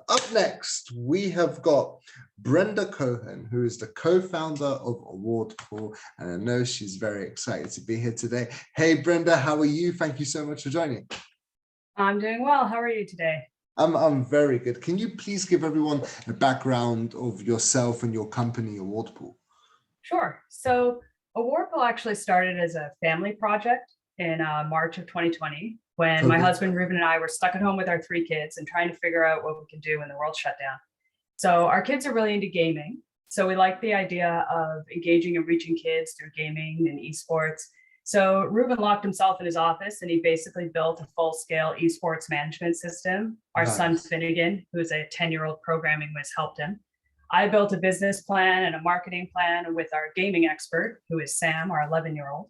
up next, we have got Brenda Cohen, who is the co-founder of Awardpool, and I know she's very excited to be here today. Hey, Brenda, how are you? Thank you so much for joining. I'm doing well. How are you today? I'm very good. Can you please give everyone a background of yourself and your company, Awardpool? Sure. So Awardpool actually started as a family project in March of 2020, when my husband Reuven and I were stuck at home with our 3 kids and trying to figure out what we could do when the world shut down. So our kids are really into gaming. So we like the idea of engaging and reaching kids through gaming and esports. So Reuven locked himself in his office and he basically built a full-scale esports management system. Our son Finnegan, who is a 10-year-old programming whiz, helped him. I built a business plan and a marketing plan with our gaming expert, who is Sam, our 11-year-old.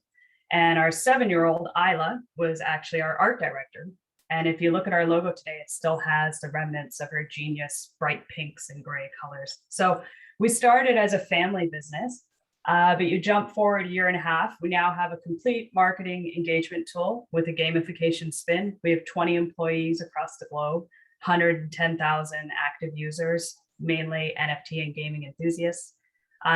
And our 7-year-old, Isla, was actually our art director. And if you look at our logo today, it still has the remnants of her genius, bright pinks and gray colors. So we started as a family business, but you jump forward a year and a half, we now have a complete marketing engagement tool with a gamification spin. We have 20 employees across the globe, 110,000 active users, mainly NFT and gaming enthusiasts.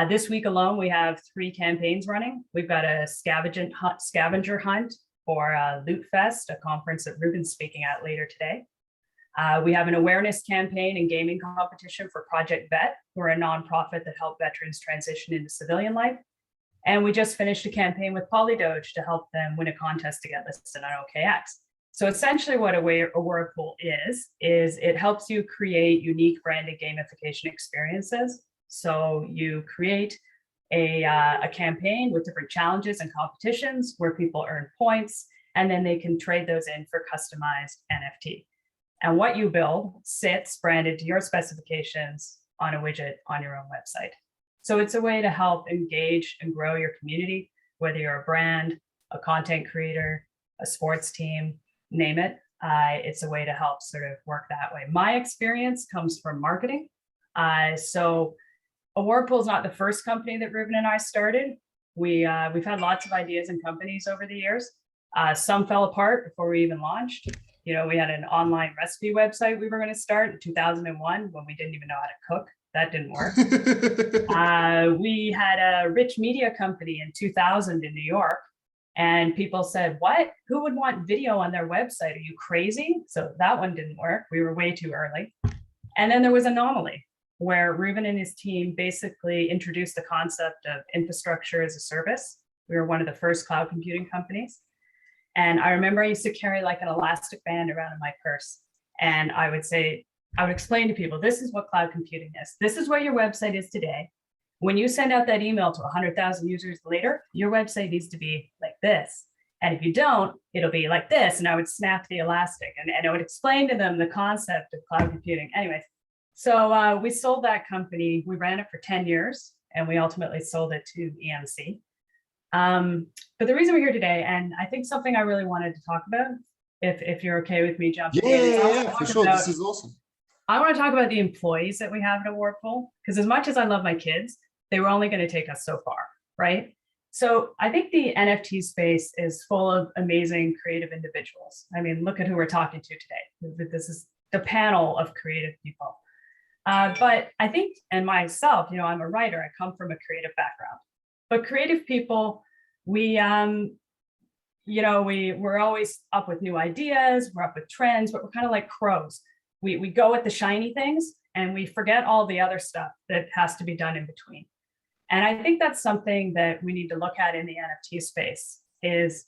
This week alone, we have 3 campaigns running. We've got a scavenger hunt for Loot Fest, a conference that Reuven's speaking at later today. We have an awareness campaign and gaming competition for Project Vet, who are a nonprofit that help veterans transition into civilian life. And we just finished a campaign with Polydoge to help them win a contest to get listed on OKX. So essentially what Awardpool is it helps you create unique branded gamification experiences. So you create a campaign with different challenges and competitions where people earn points, and then they can trade those in for customized NFT. And what you build sits branded to your specifications on a widget on your own website. So it's a way to help engage and grow your community, whether you're a brand, a content creator, a sports team, name it. It's a way to help sort of work that way. My experience comes from marketing. So Awardpool is not the first company that Reuven and I started. We've had lots of ideas and companies over the years. Some fell apart before we even launched. You know, we had an online recipe website we were going to start in 2001 when we didn't even know how to cook. That didn't work. We had a rich media company in 2000 in New York. And people said, what? Who would want video on their website? Are you crazy? So that one didn't work. We were way too early. And then there was Anomaly, where Reuven and his team basically introduced the concept of infrastructure as a service. We were one of the first cloud computing companies. And I remember I used to carry like an elastic band around in my purse. And I would explain to people, this is what cloud computing is. This is where your website is today. When you send out that email to 100,000 users later, your website needs to be like this. And if you don't, it'll be like this. And I would snap the elastic and I would explain to them the concept of cloud computing. Anyways, so we sold that company. We ran it for 10 years and we ultimately sold it to EMC. But the reason we're here today, and I think something I really wanted to talk about, if you're okay with me jumping in. Yeah, for sure. This is awesome. I want to talk about the employees that we have at Awardpool, because as much as I love my kids, they were only going to take us so far, right? So I think the NFT space is full of amazing creative individuals. I mean, look at who we're talking to today. This is the panel of creative people. But I think, and myself, you know, I'm a writer, I come from a creative background. But creative people, we're always up with new ideas, we're up with trends, but we're kind of like crows. We go at the shiny things and we forget all the other stuff that has to be done in between. And I think that's something that we need to look at in the NFT space is,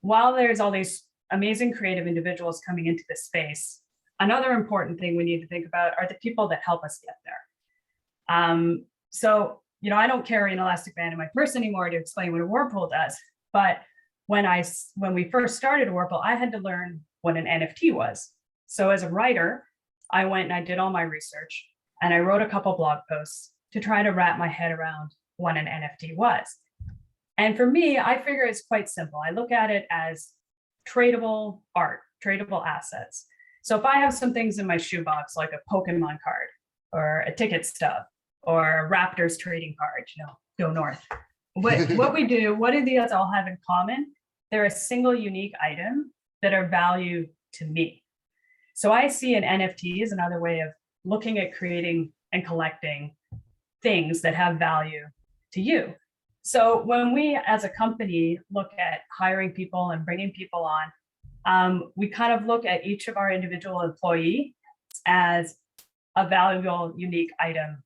while there's all these amazing creative individuals coming into this space, another important thing we need to think about are the people that help us get there. So, you know, I don't carry an elastic band in my purse anymore to explain what Awardpool does. But when we first started Awardpool, I had to learn what an NFT was. So as a writer, I went and I did all my research and I wrote a couple blog posts to try to wrap my head around what an NFT was. And for me, I figure it's quite simple. I look at it as tradable art, tradable assets. So if I have some things in my shoebox, like a Pokemon card or a ticket stub or a Raptors trading card, you know, go north. What we do, what do these all have in common? They're a single unique item that are value to me. So I see an NFT as another way of looking at creating and collecting things that have value to you. So when we as a company look at hiring people and bringing people on, we kind of look at each of our individual employees as a valuable, unique item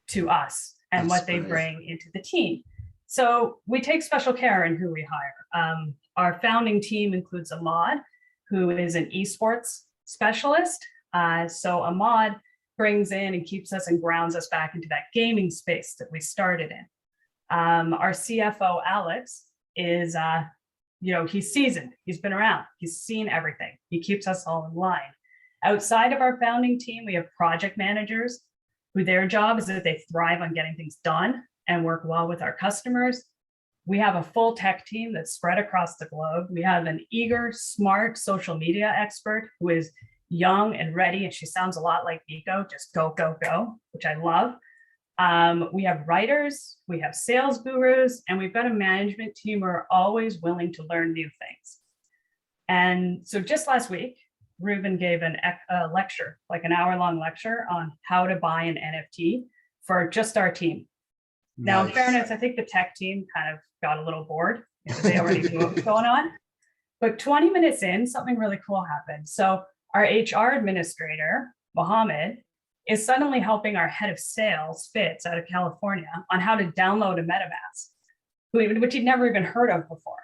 to us and what they bring into the team. So we take special care in who we hire. Our founding team includes Ahmad, who is an esports specialist. So Ahmad brings in and keeps us and grounds us back into that gaming space that we started in. Our CFO, Alex, is, he's seasoned. He's been around. He's seen everything. He keeps us all in line. Outside of our founding team, we have project managers who their job is that they thrive on getting things done and work well with our customers. We have a full tech team that's spread across the globe. We have an eager, smart social media expert who is young and ready, and she sounds a lot like Nico, just go, go, go, which I love. We have writers, we have sales gurus, and we've got a management team who are always willing to learn new things. And so just last week, Reuven gave a lecture, like an hour-long lecture on how to buy an NFT for just our team. Now, in fairness, I think the tech team kind of got a little bored. They already knew what was going on. But 20 minutes in, something really cool happened. So our HR administrator, Mohammed, is suddenly helping our head of sales, Fitz, out of California, on how to download a MetaMask, which he'd never even heard of before.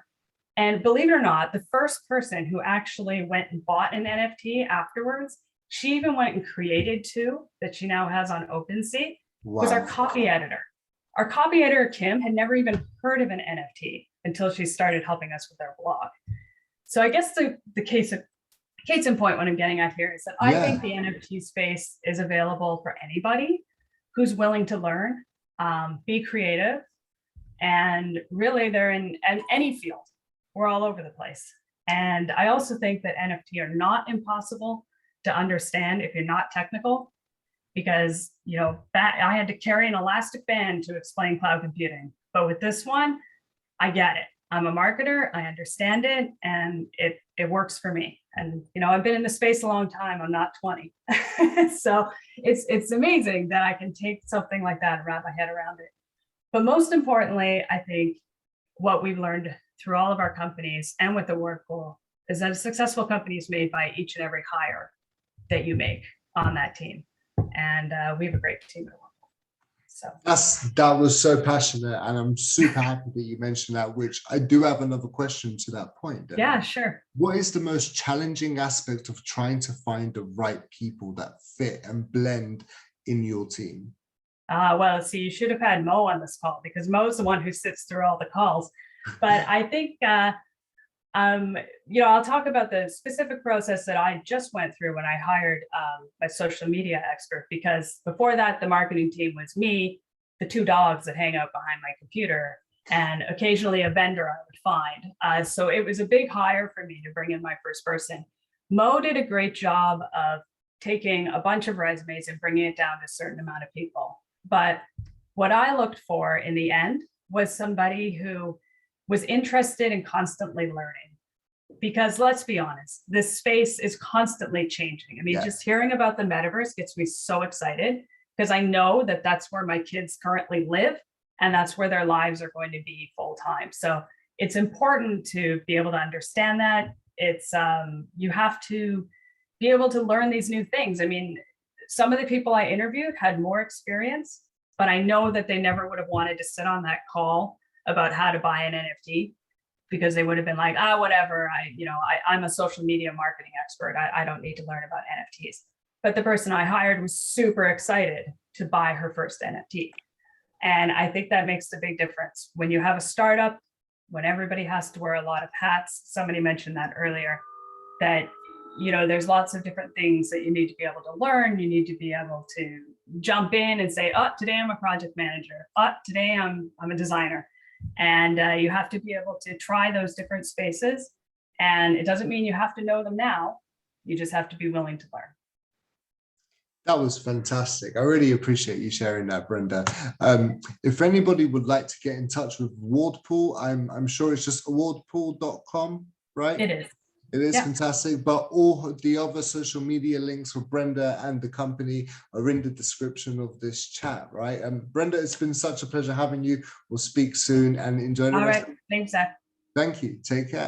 And believe it or not, the first person who actually went and bought an NFT afterwards, she even went and created two that she now has on OpenSea, was our copy editor. Our copy editor, Kim, had never even heard of an NFT until she started helping us with our blog. So I guess the case in point, what I'm getting at here is that I think the NFT space is available for anybody who's willing to learn, be creative, and really they're in any field. We're all over the place. And I also think that NFT are not impossible to understand if you're not technical, because I had to carry an elastic band to explain cloud computing. But with this one, I get it. I'm a marketer, I understand it, and it works for me. And I've been in the space a long time. I'm not 20. So it's amazing that I can take something like that and wrap my head around it. But most importantly, I think what we've learned through all of our companies and with the work goal is that a successful company is made by each and every hire that you make on that team. And we have a great team to work with. So that was so passionate, and I'm super happy that you mentioned that, which I do have another question to that point. Yeah, sure. What is the most challenging aspect of trying to find the right people that fit and blend in your team? Well, see, you should have had Mo on this call, because Mo's the one who sits through all the calls. But I think, I'll talk about the specific process that I just went through when I hired a social media expert, because before that, the marketing team was me, the two dogs that hang out behind my computer, and occasionally a vendor I would find. So it was a big hire for me to bring in my first person. Mo did a great job of taking a bunch of resumes and bringing it down to a certain amount of people. But what I looked for in the end was somebody who was interested in constantly learning. Because let's be honest, this space is constantly changing. I mean, just hearing about the metaverse gets me so excited, because I know that that's where my kids currently live, and that's where their lives are going to be full time. So it's important to be able to understand that. It's you have to be able to learn these new things. I mean, some of the people I interviewed had more experience, but I know that they never would have wanted to sit on that call about how to buy an NFT, because they would have been like, whatever, I'm a social media marketing expert. I don't need to learn about NFTs. But the person I hired was super excited to buy her first NFT. And I think that makes a big difference. When you have a startup, when everybody has to wear a lot of hats, somebody mentioned that earlier, that there's lots of different things that you need to be able to learn. You need to be able to jump in and say, today I'm a project manager. Today I'm a designer. And you have to be able to try those different spaces. And it doesn't mean you have to know them now. You just have to be willing to learn. That was fantastic. I really appreciate you sharing that, Brenda. If anybody would like to get in touch with Awardpool, I'm sure it's just awardpool.com, right? It is. It is Yeah. fantastic, but all the other social media links for Brenda and the company are in the description of this chat, right? Brenda, it's been such a pleasure having you. We'll speak soon and enjoy the All rest. right. Thanks, Zack. Thank you. Take care.